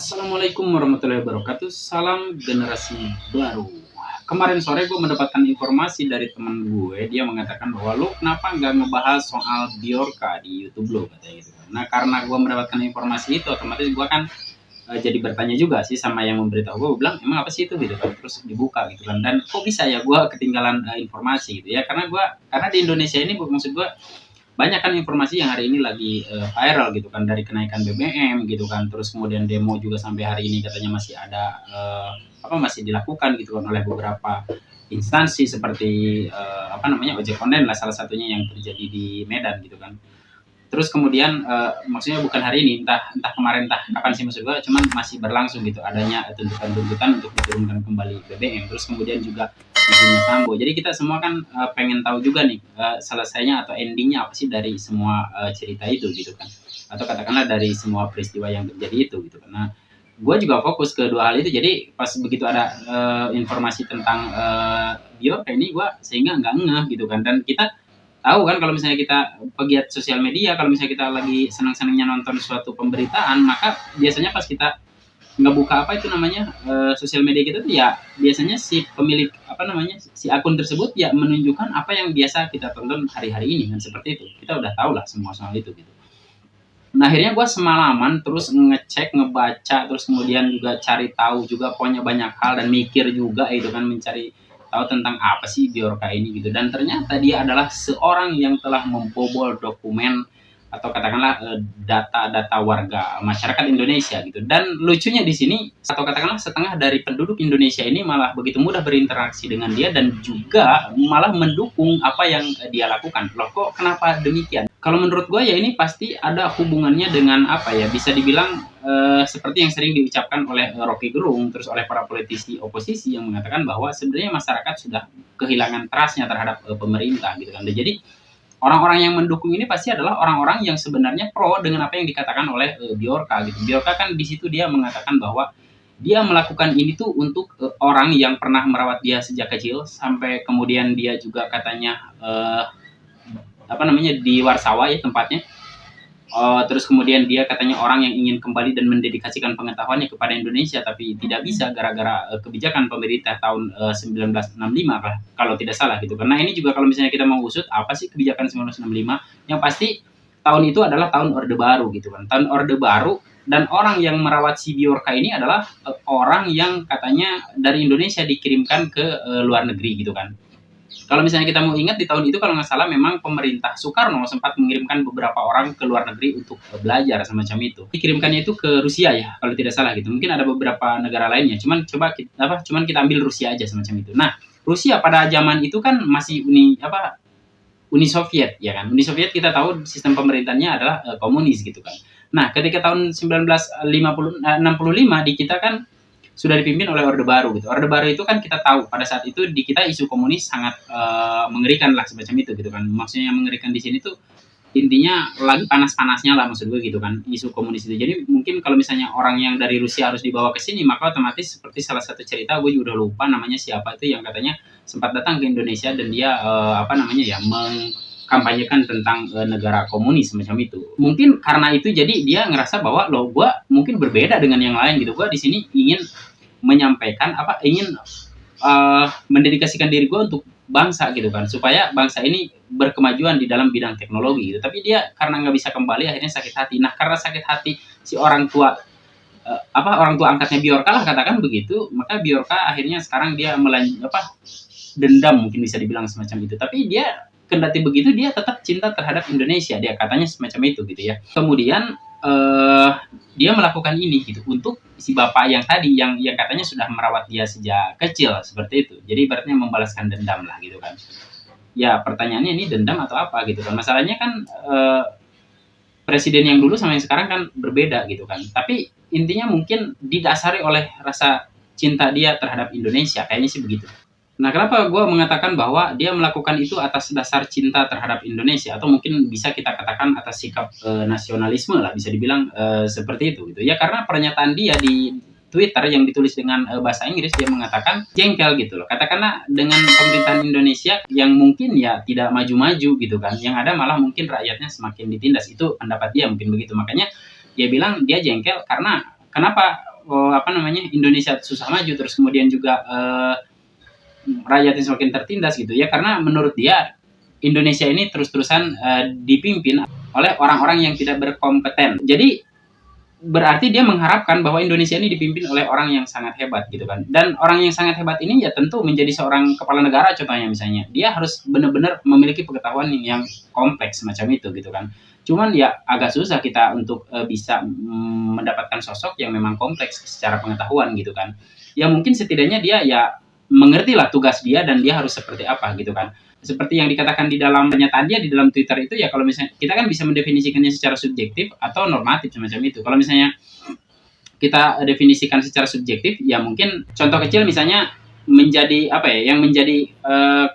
Assalamualaikum warahmatullahi wabarakatuh. Salam generasi baru. Kemarin sore gue mendapatkan informasi dari teman gue. Dia mengatakan bahwa lo kenapa nggak ngebahas soal Bjorka di YouTube lo katanya gitu. Nah karena gue mendapatkan informasi itu, otomatis gue kan jadi bertanya juga sih sama yang memberitahu gue. Gue bilang emang apa sih itu gitu kan. Terus dibuka gitu kan. Dan kok bisa ya gue ketinggalan informasi gitu ya. Karena di Indonesia ini maksud gue banyak kan informasi yang hari ini lagi viral gitu kan, dari kenaikan BBM gitu kan, terus kemudian demo juga sampai hari ini katanya masih ada masih dilakukan gitu kan oleh beberapa instansi seperti ojek online lah salah satunya yang terjadi di Medan gitu kan. Terus kemudian maksudnya bukan hari ini, entah kemarin entah kapan sih, maksud gue cuman masih berlangsung gitu adanya tuntutan-tuntutan untuk diturunkan kembali BBM. Terus kemudian juga izinnya Sambo. Jadi kita semua kan pengen tahu juga nih selesainya atau endingnya apa sih dari semua cerita itu gitu kan, atau katakanlah dari semua peristiwa yang terjadi itu gitu kan. Nah gue juga fokus ke dua hal itu. Jadi pas begitu ada informasi tentang Bjorka ini, gue sehingga nggak ngeh gitu kan. Dan kita tahu kan kalau misalnya kita pegiat sosial media, kalau misalnya kita lagi senang-senangnya nonton suatu pemberitaan, maka biasanya pas kita nggak buka sosial media kita tuh ya biasanya si pemilik si akun tersebut ya menunjukkan apa yang biasa kita tonton hari-hari ini kan, seperti itu. Kita udah tahu lah semua soal itu gitu. Nah akhirnya gue semalaman terus ngecek, ngebaca, terus kemudian juga cari tahu juga, pokoknya banyak hal, dan mikir juga itu kan, mencari tahu tentang apa sih Bjorka ini gitu. Dan ternyata dia adalah seorang yang telah membobol dokumen atau katakanlah data-data warga masyarakat Indonesia gitu. Dan lucunya di sini, atau katakanlah setengah dari penduduk Indonesia ini malah begitu mudah berinteraksi dengan dia dan juga malah mendukung apa yang dia lakukan. Loh kok kenapa demikian? Kalau menurut gue ya ini pasti ada hubungannya dengan bisa dibilang seperti yang sering diucapkan oleh Rocky Gerung, terus oleh para politisi oposisi yang mengatakan bahwa sebenarnya masyarakat sudah kehilangan trust-nya terhadap pemerintah gitu kan. Jadi orang-orang yang mendukung ini pasti adalah orang-orang yang sebenarnya pro dengan apa yang dikatakan oleh Bjorka gitu. Bjorka kan di situ dia mengatakan bahwa dia melakukan ini tuh untuk orang yang pernah merawat dia sejak kecil, sampai kemudian dia juga katanya di Warsawa ya tempatnya. Terus kemudian dia katanya orang yang ingin kembali dan mendedikasikan pengetahuannya kepada Indonesia, tapi tidak bisa gara-gara kebijakan pemerintah tahun 1965 kalau tidak salah gitu. Karena ini juga kalau misalnya kita mau usut apa sih kebijakan 1965, yang pasti tahun itu adalah tahun Orde Baru gitu kan. Tahun Orde Baru, dan orang yang merawat si Bjorka ini adalah orang yang katanya dari Indonesia dikirimkan ke luar negeri gitu kan. Kalau misalnya kita mau ingat di tahun itu kalau nggak salah memang pemerintah Soekarno sempat mengirimkan beberapa orang ke luar negeri untuk belajar semacam itu. Dikirimkannya itu ke Rusia ya kalau tidak salah gitu. Mungkin ada beberapa negara lainnya. Cuman kita ambil Rusia aja semacam itu. Nah Rusia pada zaman itu kan masih Uni Soviet ya kan. Uni Soviet kita tahu sistem pemerintahnya adalah komunis gitu kan. Nah ketika tahun 1965 di kita kan sudah dipimpin oleh Orde Baru gitu. Orde Baru itu kan kita tahu pada saat itu di kita isu komunis sangat mengerikan lah semacam itu gitu kan. Maksudnya yang mengerikan di sini tuh intinya lagi panas-panasnya lah, maksud gue gitu kan, isu komunis itu. Jadi mungkin kalau misalnya orang yang dari Rusia harus dibawa ke sini, maka otomatis seperti salah satu cerita, gue juga udah lupa namanya siapa itu, yang katanya sempat datang ke Indonesia dan dia mengkampanyekan tentang negara komunis semacam itu. Mungkin karena itu jadi dia ngerasa bahwa gue mungkin berbeda dengan yang lain gitu. Gue di sini ingin menyampaikan mendedikasikan diri gue untuk bangsa gitu kan, supaya bangsa ini berkemajuan di dalam bidang teknologi gitu. Tapi dia karena nggak bisa kembali akhirnya sakit hati. Nah karena sakit hati si orang tua angkatnya Bjorka lah katakan begitu, maka Bjorka akhirnya sekarang dia dendam, mungkin bisa dibilang semacam itu. Tapi dia kendati begitu dia tetap cinta terhadap Indonesia, dia katanya semacam itu gitu ya. Kemudian dia melakukan ini gitu untuk si bapak yang tadi yang katanya sudah merawat dia sejak kecil seperti itu. Jadi ibaratnya membalaskan dendam lah gitu kan. Ya pertanyaannya ini dendam atau apa gitu kan. Masalahnya kan presiden yang dulu sama yang sekarang kan berbeda gitu kan. Tapi intinya mungkin didasari oleh rasa cinta dia terhadap Indonesia, kayaknya sih begitu. Nah, kenapa gue mengatakan bahwa dia melakukan itu atas dasar cinta terhadap Indonesia, atau mungkin bisa kita katakan atas sikap nasionalisme lah, bisa dibilang seperti itu gitu. Ya karena pernyataan dia di Twitter yang ditulis dengan bahasa Inggris, dia mengatakan jengkel gitu loh. Katakanlah dengan pemerintahan Indonesia yang mungkin ya tidak maju-maju gitu kan. Yang ada malah mungkin rakyatnya semakin ditindas. Itu pendapat dia mungkin begitu. Makanya dia bilang dia jengkel karena kenapa Indonesia susah maju, terus kemudian juga rakyatnya semakin tertindas gitu ya, karena menurut dia Indonesia ini terus-terusan dipimpin oleh orang-orang yang tidak berkompeten. Jadi berarti dia mengharapkan bahwa Indonesia ini dipimpin oleh orang yang sangat hebat gitu kan. Dan orang yang sangat hebat ini ya tentu menjadi seorang kepala negara contohnya misalnya. Dia harus benar-benar memiliki pengetahuan yang kompleks semacam itu gitu kan. Cuman ya agak susah kita untuk bisa mendapatkan sosok yang memang kompleks secara pengetahuan gitu kan. Ya mungkin setidaknya dia ya mengertilah tugas dia dan dia harus seperti apa gitu kan. Seperti yang dikatakan di dalam pernyataan dia di dalam Twitter itu ya, kalau misalnya kita kan bisa mendefinisikannya secara subjektif atau normatif semacam itu. Kalau misalnya kita definisikan secara subjektif ya mungkin contoh kecil misalnya menjadi yang menjadi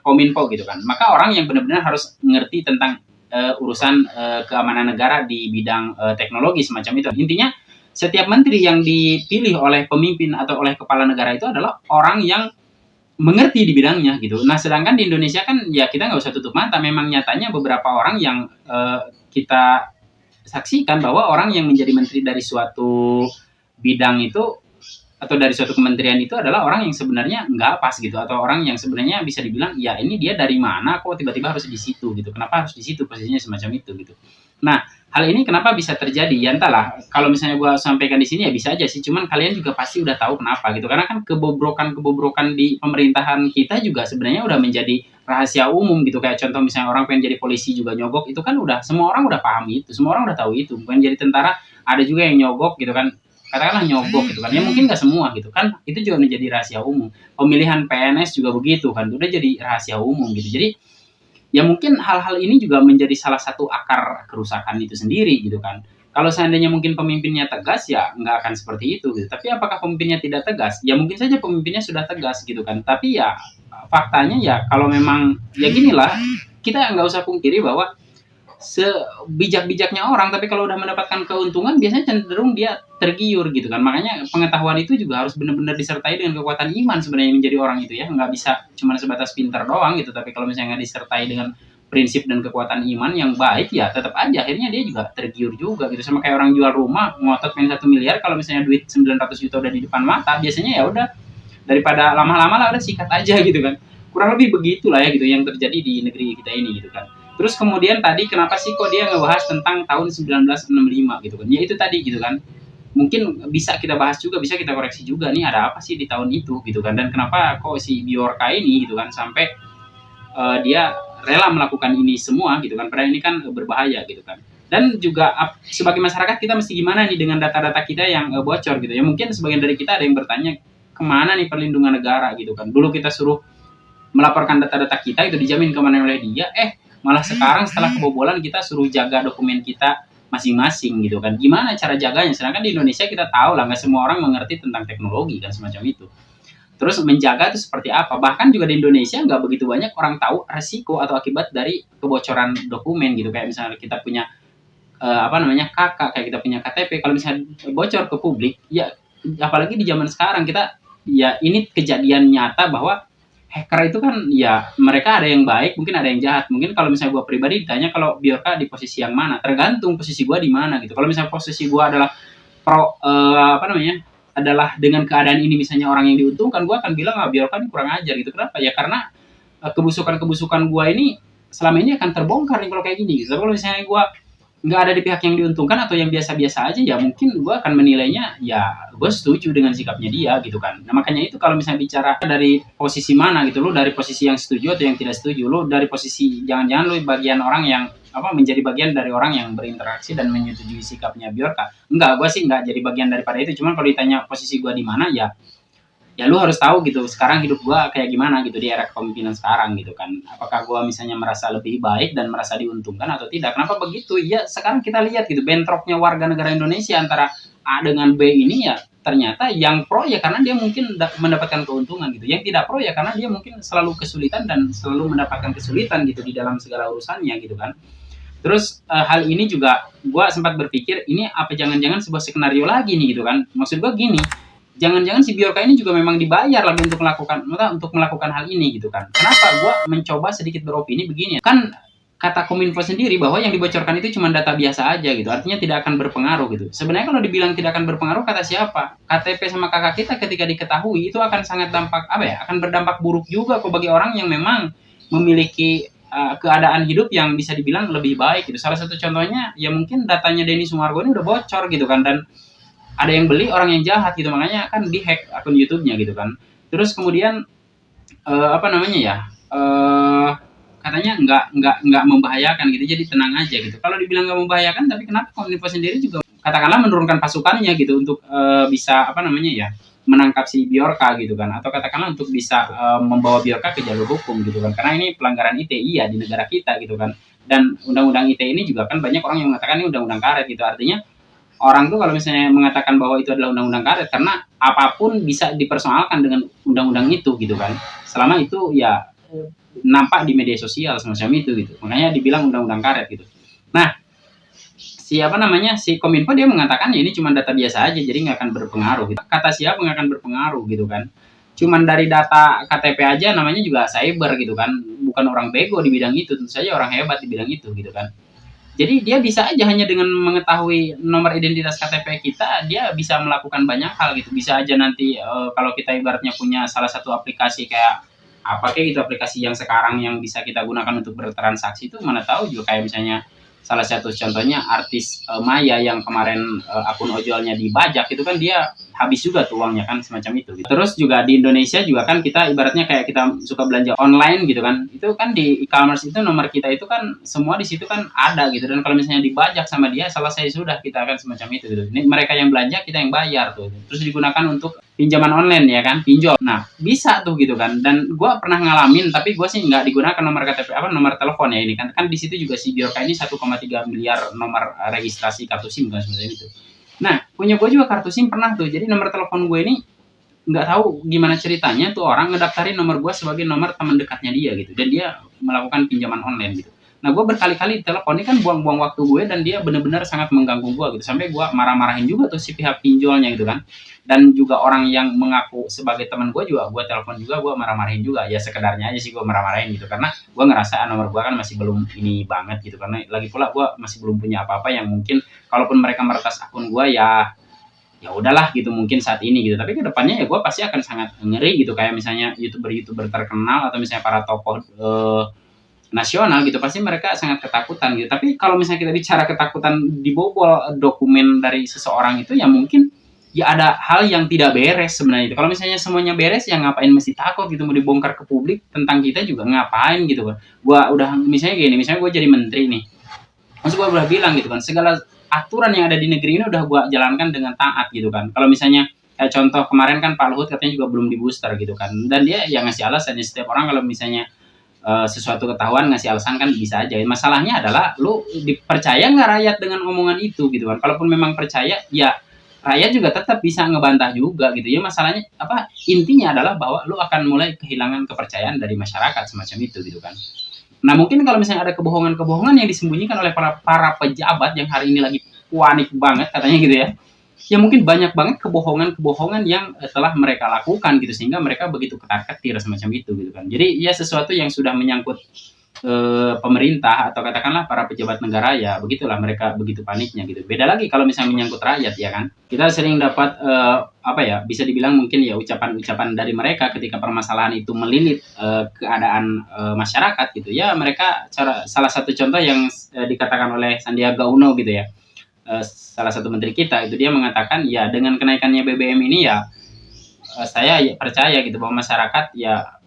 kominfo gitu kan. Maka orang yang benar-benar harus mengerti tentang urusan keamanan negara di bidang teknologi semacam itu. Intinya setiap menteri yang dipilih oleh pemimpin atau oleh kepala negara itu adalah orang yang mengerti di bidangnya gitu. Nah, sedangkan di Indonesia kan ya kita nggak usah tutup mata. Memang nyatanya beberapa orang yang kita saksikan bahwa orang yang menjadi menteri dari suatu bidang itu atau dari suatu kementerian itu adalah orang yang sebenarnya nggak pas gitu, atau orang yang sebenarnya bisa dibilang ya ini dia dari mana kok tiba-tiba harus di situ gitu. Kenapa harus di situ posisinya semacam itu gitu. Nah, hal ini kenapa bisa terjadi? Ya entahlah, kalau misalnya gue sampaikan di sini ya bisa aja sih, cuman kalian juga pasti udah tahu kenapa gitu. Karena kan kebobrokan di pemerintahan kita juga sebenarnya udah menjadi rahasia umum gitu. Kayak contoh misalnya orang pengen jadi polisi juga nyogok, itu kan udah semua orang udah paham itu, semua orang udah tahu itu. Pengen jadi tentara ada juga yang nyogok gitu kan. Katakanlah nyogok gitu kan. Ya mungkin nggak semua gitu kan. Itu juga menjadi rahasia umum. Pemilihan PNS juga begitu kan. Udah jadi rahasia umum gitu. Jadi ya mungkin hal-hal ini juga menjadi salah satu akar kerusakan itu sendiri gitu kan. Kalau seandainya mungkin pemimpinnya tegas ya nggak akan seperti itu gitu. Tapi apakah pemimpinnya tidak tegas? Ya mungkin saja pemimpinnya sudah tegas gitu kan. Tapi ya faktanya ya kalau memang ya ginilah, kita nggak usah pungkiri bahwa sebijak-bijaknya orang, tapi kalau udah mendapatkan keuntungan biasanya cenderung dia tergiur gitu kan. Makanya pengetahuan itu juga harus benar-benar disertai dengan kekuatan iman sebenarnya menjadi orang itu ya. Nggak bisa cuma sebatas pintar doang gitu, tapi kalau misalnya nggak disertai dengan prinsip dan kekuatan iman yang baik ya tetap aja akhirnya dia juga tergiur juga gitu. Sama kayak orang jual rumah ngotot pengen 1 miliar, kalau misalnya duit 900 juta udah di depan mata, biasanya ya udah daripada lama-lama lah udah sikat aja gitu kan. Kurang lebih begitulah ya gitu yang terjadi di negeri kita ini gitu kan. Terus kemudian tadi kenapa sih kok dia ngebahas tentang tahun 1965 gitu kan. Ya itu tadi gitu kan. Mungkin bisa kita bahas juga, bisa kita koreksi juga nih ada apa sih di tahun itu gitu kan. Dan kenapa kok si Bjorka ini gitu kan sampai dia rela melakukan ini semua gitu kan. Padahal ini kan berbahaya gitu kan. Dan juga sebagai masyarakat kita mesti gimana nih dengan data-data kita yang bocor gitu ya. Mungkin sebagian dari kita ada yang bertanya kemana nih perlindungan negara gitu kan. Dulu kita suruh melaporkan data-data kita itu dijamin keamanan oleh dia, malah sekarang setelah kebobolan kita suruh jaga dokumen kita masing-masing gitu kan. Gimana cara jaganya? Sedangkan di Indonesia kita tahu lah nggak semua orang mengerti tentang teknologi kan semacam itu. Terus menjaga itu seperti apa? Bahkan juga di Indonesia nggak begitu banyak orang tahu resiko atau akibat dari kebocoran dokumen gitu. Kayak misalnya kita punya KK, kayak kita punya KTP, kalau misalnya bocor ke publik, ya apalagi di zaman sekarang kita ya ini kejadian nyata bahwa hacker itu kan ya mereka ada yang baik, mungkin ada yang jahat. Mungkin kalau misalnya gue pribadi ditanya kalau Bjorka di posisi yang mana, tergantung posisi gue di mana gitu. Kalau misalnya posisi gue adalah adalah dengan keadaan ini misalnya orang yang diuntungkan, gue akan bilang Bjorka ini kurang ajar gitu. Kenapa? Ya karena kebusukan gue ini selama ini akan terbongkar nih kalau kayak gini gitu. Tapi kalau misalnya gue nggak ada di pihak yang diuntungkan atau yang biasa-biasa aja, ya mungkin gue akan menilainya ya gue setuju dengan sikapnya dia gitu kan. Nah makanya itu kalau misalnya bicara dari posisi mana gitu, lo dari posisi yang setuju atau yang tidak setuju, lo dari posisi jangan-jangan lo bagian orang yang menjadi bagian dari orang yang berinteraksi dan menyetujui sikapnya Bjorka. Enggak, gue sih enggak jadi bagian daripada itu. Cuman kalau ditanya posisi gue di mana, ya lu harus tahu gitu sekarang hidup gue kayak gimana gitu di era kepemimpinan sekarang gitu kan. Apakah gue misalnya merasa lebih baik dan merasa diuntungkan atau tidak? Kenapa begitu? Ya sekarang kita lihat gitu bentroknya warga negara Indonesia antara A dengan B ini, ya ternyata yang pro ya karena dia mungkin mendapatkan keuntungan gitu. Yang tidak pro ya karena dia mungkin selalu kesulitan dan selalu mendapatkan kesulitan gitu di dalam segala urusannya gitu kan. Terus hal ini juga gue sempat berpikir ini apa jangan-jangan sebuah skenario lagi nih gitu kan. Maksud gue gini, jangan-jangan si Bjorka ini juga memang dibayar lagi untuk melakukan hal ini gitu kan. Kenapa gue mencoba sedikit beropini begini? Kan kata Kominfo sendiri bahwa yang dibocorkan itu cuma data biasa aja gitu, artinya tidak akan berpengaruh gitu. Sebenarnya kalau dibilang tidak akan berpengaruh, kata siapa? KTP sama kakak kita ketika diketahui itu akan sangat dampak apa ya? Akan berdampak buruk juga kok bagi orang yang memang memiliki keadaan hidup yang bisa dibilang lebih baik gitu. Salah satu contohnya ya mungkin datanya Denny Sumargo ini udah bocor gitu kan, dan ada yang beli orang yang jahat gitu, makanya kan dihack akun YouTube-nya gitu kan. Terus kemudian apa namanya ya? Katanya nggak membahayakan gitu, jadi tenang aja gitu. Kalau dibilang nggak membahayakan, tapi kenapa Kominfo sendiri juga katakanlah menurunkan pasukannya gitu untuk bisa apa namanya ya, menangkap si Bjorka gitu kan, atau katakanlah untuk bisa membawa Bjorka ke jalur hukum gitu kan, karena ini pelanggaran ITE ya di negara kita gitu kan. Dan undang-undang ITE ini juga kan banyak orang yang mengatakan ini undang-undang karet gitu, artinya orang tuh kalau misalnya mengatakan bahwa itu adalah undang-undang karet, karena apapun bisa dipersoalkan dengan undang-undang itu gitu kan, selama itu ya nampak di media sosial semacam itu gitu, makanya dibilang undang-undang karet gitu. Nah, siapa namanya si Kominfo dia mengatakan ya ini cuma data biasa aja, jadi nggak akan berpengaruh gitu. Kata siapa nggak akan berpengaruh gitu kan, cuman dari data KTP aja namanya juga cyber gitu kan, bukan orang bego di bidang itu, tentu saja orang hebat di bidang itu gitu kan. Jadi dia bisa aja hanya dengan mengetahui nomor identitas KTP kita, dia bisa melakukan banyak hal gitu. Bisa aja nanti kalau kita ibaratnya punya salah satu aplikasi kayak apa kayak gitu, aplikasi yang sekarang yang bisa kita gunakan untuk bertransaksi, itu mana tahu juga kayak misalnya salah satu contohnya artis Maya yang kemarin akun ojolnya dibajak itu kan, dia habis juga tuh uangnya kan, semacam itu gitu. Terus juga di Indonesia juga kan kita ibaratnya kayak kita suka belanja online gitu kan, itu kan di e-commerce itu nomor kita itu kan semua di situ kan ada gitu, dan kalau misalnya dibajak sama dia selesai sudah, kita akan semacam itu gitu. Ini mereka yang belanja, kita yang bayar tuh, terus digunakan untuk pinjaman online ya kan, pinjol. Nah bisa tuh gitu kan, dan gue pernah ngalamin, tapi gue sih nggak digunakan nomor KTP apa nomor telepon ya ini kan, di situ juga si Bjorka ini 1,3 miliar nomor registrasi kartu SIM kan seperti itu. Nah punya gue juga kartu SIM pernah tuh, jadi nomor telepon gue ini nggak tahu gimana ceritanya tuh orang ngedaftarin nomor gue sebagai nomor teman dekatnya dia gitu, dan dia melakukan pinjaman online gitu. Nah gue berkali-kali telepon, ini kan buang-buang waktu gue, dan dia benar-benar sangat mengganggu gue gitu, sampai gue marah-marahin juga tuh si pihak pinjolnya gitu kan. Dan juga orang yang mengaku sebagai teman gue juga gue telepon juga, gue marah-marahin juga, ya sekedarnya aja sih gue marah-marahin gitu, karena gue ngerasa nomor gue kan masih belum ini banget gitu, karena lagi pula gue masih belum punya apa-apa yang mungkin kalaupun mereka meretas akun gue ya udahlah gitu mungkin saat ini gitu, tapi kedepannya ya gue pasti akan sangat ngeri gitu, kayak misalnya youtuber terkenal atau misalnya para tokoh nasional gitu, pasti mereka sangat ketakutan gitu. Tapi kalau misalnya kita bicara ketakutan dibobol dokumen dari seseorang itu, ya mungkin ya ada hal yang tidak beres sebenarnya itu. Kalau misalnya semuanya beres, ya ngapain mesti takut gitu, mau dibongkar ke publik tentang kita juga ngapain gitu kan. Gua udah misalnya gini, misalnya gue jadi menteri nih, maksud gue udah bilang gitu kan, segala aturan yang ada di negeri ini udah gue jalankan dengan taat gitu kan. Kalau misalnya kayak contoh kemarin kan Pak Luhut katanya juga belum di booster gitu kan, dan dia yang ngasih alasan, setiap orang kalau misalnya sesuatu ketahuan ngasih alasan kan bisa aja. Masalahnya adalah lu dipercaya nggak rakyat dengan omongan itu gitu kan. Kalaupun memang percaya, ya rakyat juga tetap bisa ngebantah juga gitu ya. Masalahnya apa, intinya adalah bahwa lu akan mulai kehilangan kepercayaan dari masyarakat semacam itu gitu kan. Nah mungkin kalau misalnya ada kebohongan-kebohongan yang disembunyikan oleh para pejabat yang hari ini lagi panik banget katanya gitu ya, ya mungkin banyak banget kebohongan-kebohongan yang telah mereka lakukan gitu, sehingga mereka begitu ketar-ketir semacam itu gitu kan. Jadi ya sesuatu yang sudah menyangkut pemerintah atau katakanlah para pejabat negara, ya begitulah mereka begitu paniknya gitu. Beda lagi kalau misalnya menyangkut rakyat ya kan, kita sering dapat apa ya, bisa dibilang mungkin ya ucapan-ucapan dari mereka ketika permasalahan itu melilit keadaan masyarakat gitu ya. Mereka salah satu contoh yang dikatakan oleh Sandiaga Uno gitu ya, salah satu menteri kita itu, dia mengatakan ya dengan kenaikannya BBM ini ya saya percaya gitu bahwa masyarakat ya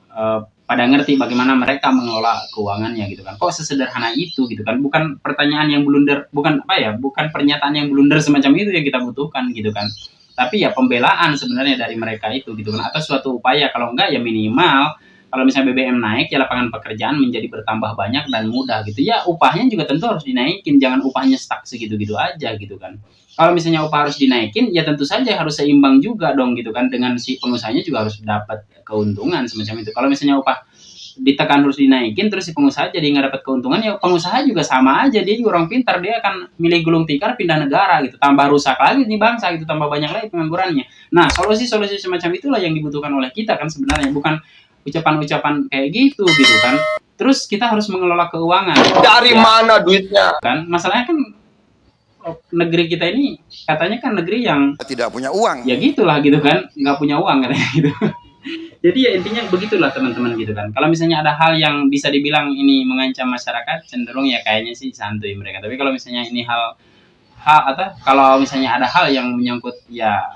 pada ngerti bagaimana mereka mengelola keuangannya gitu kan. Kok sesederhana itu gitu kan, bukan pertanyaan yang blunder, bukan apa ya, bukan pernyataan yang blunder semacam itu yang kita butuhkan gitu kan, tapi ya pembelaan sebenarnya dari mereka itu gitu kan, atau suatu upaya, kalau enggak ya minimal kalau misalnya BBM naik ya lapangan pekerjaan menjadi bertambah banyak dan mudah gitu ya, upahnya juga tentu harus dinaikin, jangan upahnya stuck segitu-gitu aja gitu kan. Kalau misalnya upah harus dinaikin, ya tentu saja harus seimbang juga dong gitu kan, dengan si pengusahanya juga harus dapat keuntungan semacam itu. Kalau misalnya upah ditekan harus dinaikin, terus si pengusaha jadi nggak dapat keuntungan, ya pengusaha juga sama aja, dia juga orang pintar, dia akan milih gulung tikar pindah negara gitu, tambah rusak lagi nih bangsa gitu, tambah banyak lagi penganggurannya. Nah solusi-solusi semacam itulah yang dibutuhkan oleh kita kan sebenarnya, bukan ucapan-ucapan kayak gitu kan. Terus kita harus mengelola keuangan. Dari mana duitnya? Kan masalahnya kan negeri kita ini katanya kan negeri yang tidak punya uang. Ya gitulah gitu kan, nggak punya uang katanya gitu. Jadi ya intinya begitulah teman-teman gitu kan. Kalau misalnya ada hal yang bisa dibilang ini mengancam masyarakat, cenderung ya kayaknya sih santuy mereka. Tapi kalau misalnya ini hal atau kalau misalnya ada hal yang menyangkut ya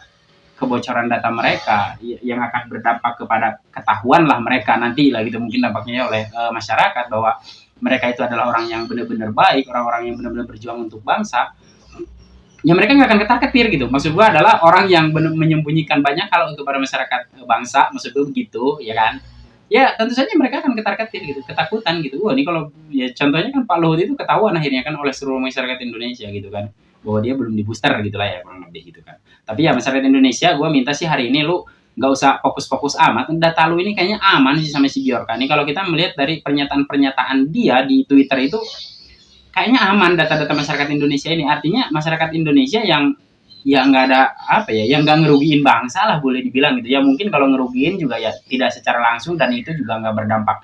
kebocoran data mereka yang akan berdampak kepada ketahuan lah mereka nanti lah gitu, mungkin dampaknya oleh masyarakat bahwa mereka itu adalah orang yang benar-benar baik, orang-orang yang benar-benar berjuang untuk bangsa, ya mereka nggak akan ketar-ketir gitu. Maksud gua adalah orang yang menyembunyikan banyak hal untuk para masyarakat bangsa, maksud gua begitu ya kan, ya tentu saja mereka akan ketar-ketir gitu, ketakutan gitu. Wah ini kalau ya contohnya kan Pak Luhut itu ketahuan akhirnya kan oleh seluruh masyarakat Indonesia gitu kan, bahwa dia belum di booster gitu lah ya kurang lebih gitu kan. Tapi ya masyarakat Indonesia, gue minta sih hari ini lu nggak usah fokus-fokus amat, data lu ini kayaknya aman sih sama si Bjorka. Ini kalau kita melihat dari pernyataan-pernyataan dia di Twitter itu kayaknya aman data-data masyarakat Indonesia ini. Artinya masyarakat Indonesia yang ya nggak ada apa ya, yang nggak ngerugiin bangsa lah boleh dibilang gitu ya. Mungkin kalau ngerugiin juga ya tidak secara langsung dan itu juga nggak berdampak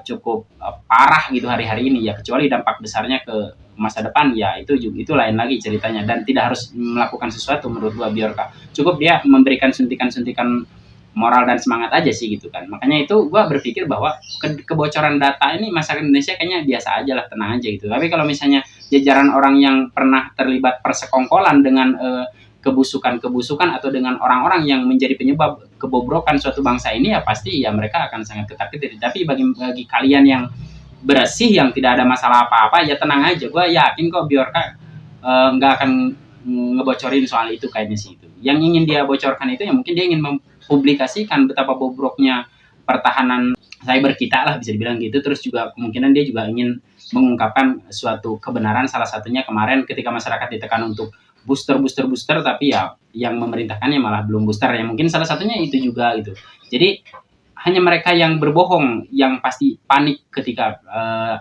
cukup parah gitu hari-hari ini ya, kecuali dampak besarnya ke masa depan ya itu lain lagi ceritanya, dan tidak harus melakukan sesuatu menurut gua Bjorka. Cukup dia memberikan suntikan-suntikan moral dan semangat aja sih gitu kan. Makanya itu gua berpikir bahwa kebocoran data ini masyarakat Indonesia kayaknya biasa aja lah, tenang aja gitu. Tapi kalau misalnya jajaran orang yang pernah terlibat persekongkolan dengan kebusukan atau dengan orang-orang yang menjadi penyebab kebobrokan suatu bangsa ini, ya pasti ya mereka akan sangat ketar-ketir. Tapi bagi kalian yang bersih, yang tidak ada masalah apa-apa, ya tenang aja. Gue yakin kok Bjorka nggak akan ngebocorin soal itu kayaknya sih. Itu yang ingin dia bocorkan itu ya mungkin dia ingin mempublikasikan betapa bobroknya pertahanan cyber kita lah, bisa dibilang gitu. Terus juga kemungkinan dia juga ingin mengungkapkan suatu kebenaran, salah satunya kemarin ketika masyarakat ditekan untuk booster, tapi ya yang memerintahkannya malah belum booster, ya mungkin salah satunya itu juga gitu. Jadi hanya mereka yang berbohong yang pasti panik ketika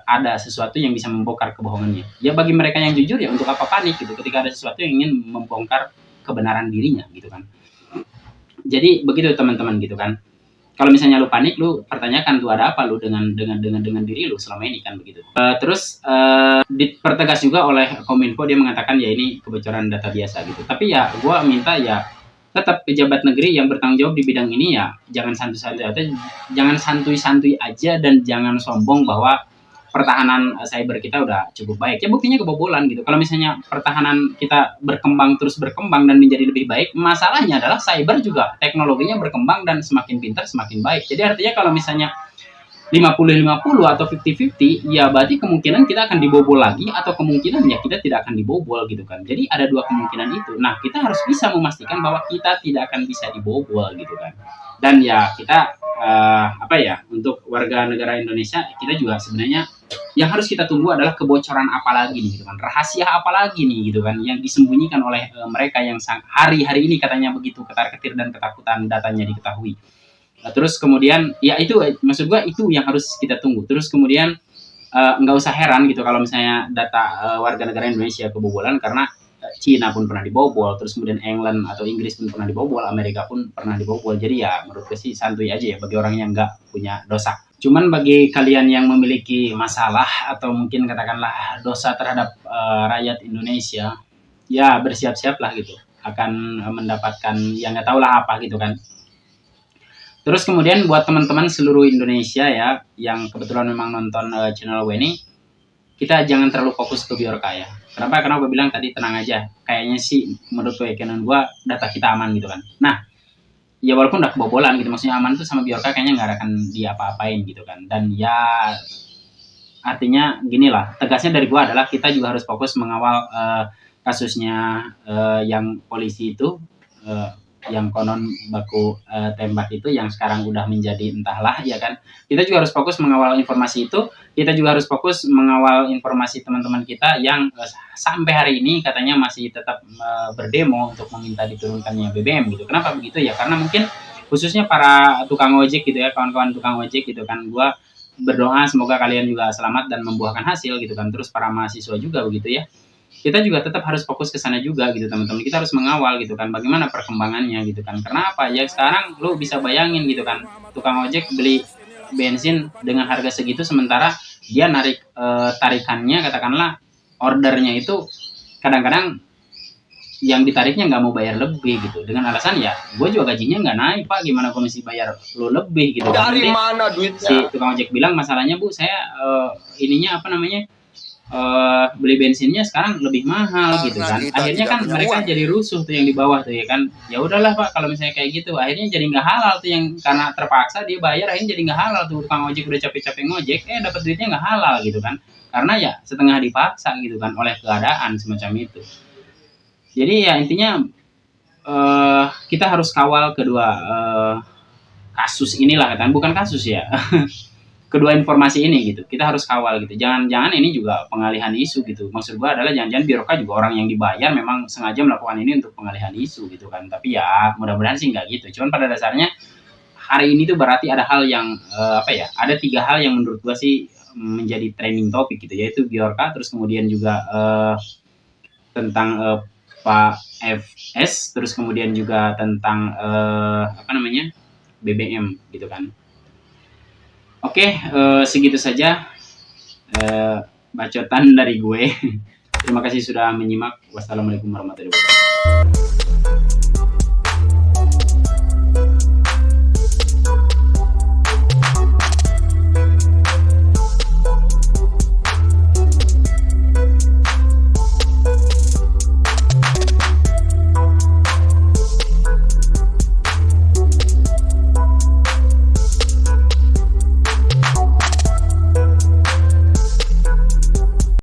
ada sesuatu yang bisa membongkar kebohongannya. Ya bagi mereka yang jujur ya untuk apa panik gitu ketika ada sesuatu yang ingin membongkar kebenaran dirinya gitu kan. Jadi begitu teman-teman gitu kan. Kalau misalnya lu panik, lu pertanyakan tuh ada apa lu dengan diri lu selama ini kan begitu. Terus dipertegas juga oleh Kominfo, dia mengatakan ya ini kebocoran data biasa gitu. Tapi ya gue minta ya tetap pejabat negeri yang bertanggung jawab di bidang ini ya jangan santuy-santuy aja dan jangan sombong bahwa pertahanan cyber kita udah cukup baik. Ya buktinya kebobolan gitu. Kalau misalnya pertahanan kita terus berkembang dan menjadi lebih baik, masalahnya adalah cyber juga teknologinya berkembang dan semakin pintar semakin baik. Jadi artinya kalau misalnya 50-50 atau 50-50, ya berarti kemungkinan kita akan dibobol lagi atau kemungkinan ya kita tidak akan dibobol gitu kan. Jadi ada dua kemungkinan itu. Nah, kita harus bisa memastikan bahwa kita tidak akan bisa dibobol gitu kan. Dan ya kita untuk warga negara Indonesia, kita juga sebenarnya yang harus kita tunggu adalah kebocoran apa lagi nih gitu kan, rahasia apa lagi nih gitu kan yang disembunyikan oleh mereka yang hari-hari ini katanya begitu ketar-ketir dan ketakutan datanya diketahui. Terus kemudian ya itu maksud gua itu yang harus kita tunggu. Terus kemudian nggak usah heran gitu kalau misalnya data warga negara Indonesia kebobolan, karena Cina pun pernah dibobol, terus kemudian England atau Inggris pun pernah dibobol, Amerika pun pernah dibobol. Jadi ya menurut gue sih santuy aja ya bagi orang yang nggak punya dosa. Cuman bagi kalian yang memiliki masalah atau mungkin katakanlah dosa terhadap rakyat Indonesia, ya bersiap-siaplah gitu akan mendapatkan yang nggak tahu lah apa gitu kan. Terus kemudian buat teman-teman seluruh Indonesia ya yang kebetulan memang nonton channel gue ini, kita jangan terlalu fokus ke Bjorka ya. Kenapa? Karena gue bilang tadi tenang aja. Kayaknya sih menurut keyakinan gue data kita aman gitu kan. Nah, ya walaupun udah kebobolan gitu, maksudnya aman tuh sama Bjorka kayaknya nggak akan diapa-apain gitu kan. Dan ya artinya gini lah, tegasnya dari gue adalah kita juga harus fokus mengawal kasusnya yang polisi itu, yang konon baku tembak itu yang sekarang udah menjadi entahlah ya kan. Kita juga harus fokus mengawal informasi itu. Kita juga harus fokus mengawal informasi teman-teman kita yang sampai hari ini katanya masih tetap berdemo untuk meminta diturunkannya BBM gitu. Kenapa begitu ya? Karena mungkin khususnya para tukang ojek gitu ya, kawan-kawan tukang ojek gitu kan. Gua berdoa semoga kalian juga selamat dan membuahkan hasil gitu kan. Terus para mahasiswa juga begitu ya. Kita juga tetap harus fokus ke sana juga gitu teman-teman. Kita harus mengawal gitu kan bagaimana perkembangannya gitu kan. Karena apa? Ya sekarang lu bisa bayangin gitu kan, tukang ojek beli bensin dengan harga segitu, sementara dia narik tarikannya, katakanlah ordernya itu kadang-kadang yang ditariknya nggak mau bayar lebih gitu, dengan alasan ya gue juga gajinya nggak naik pak, gimana gue mesti bayar lo lebih gitu kan. Dari Nanti mana si duitnya? tukang ojek bilang masalahnya bu saya ininya apa namanya beli bensinnya sekarang lebih mahal gitu Karena kan. kita Akhirnya tidak kan punya mereka uang. jadi rusuh tuh yang di bawah tuh ya kan. Ya udahlah pak kalau misalnya kayak gitu, akhirnya jadi nggak halal tuh, yang karena terpaksa dia bayar akhirnya jadi nggak halal tuh. Tukang ojek udah capek-capek ngojek dapat duitnya nggak halal gitu kan, karena ya setengah dipaksa gitu kan oleh keadaan semacam itu. Jadi ya intinya kita harus kawal kedua kasus inilah kan, bukan kasus ya, kedua informasi ini gitu. Kita harus kawal gitu. Jangan-jangan ini juga pengalihan isu gitu. Maksud gua adalah jangan-jangan birokra juga orang yang dibayar memang sengaja melakukan ini untuk pengalihan isu gitu kan. Tapi ya mudah-mudahan sih nggak gitu. Cuman pada dasarnya hari ini tuh berarti ada hal yang apa ya? Ada 3 hal yang menurut gua sih menjadi trending topik gitu, yaitu biorka, terus kemudian juga tentang Pak FS, terus kemudian juga tentang apa namanya BBM gitu kan. Oke, segitu saja bacotan dari gue. Terima kasih sudah menyimak. Wassalamualaikum warahmatullahi wabarakatuh.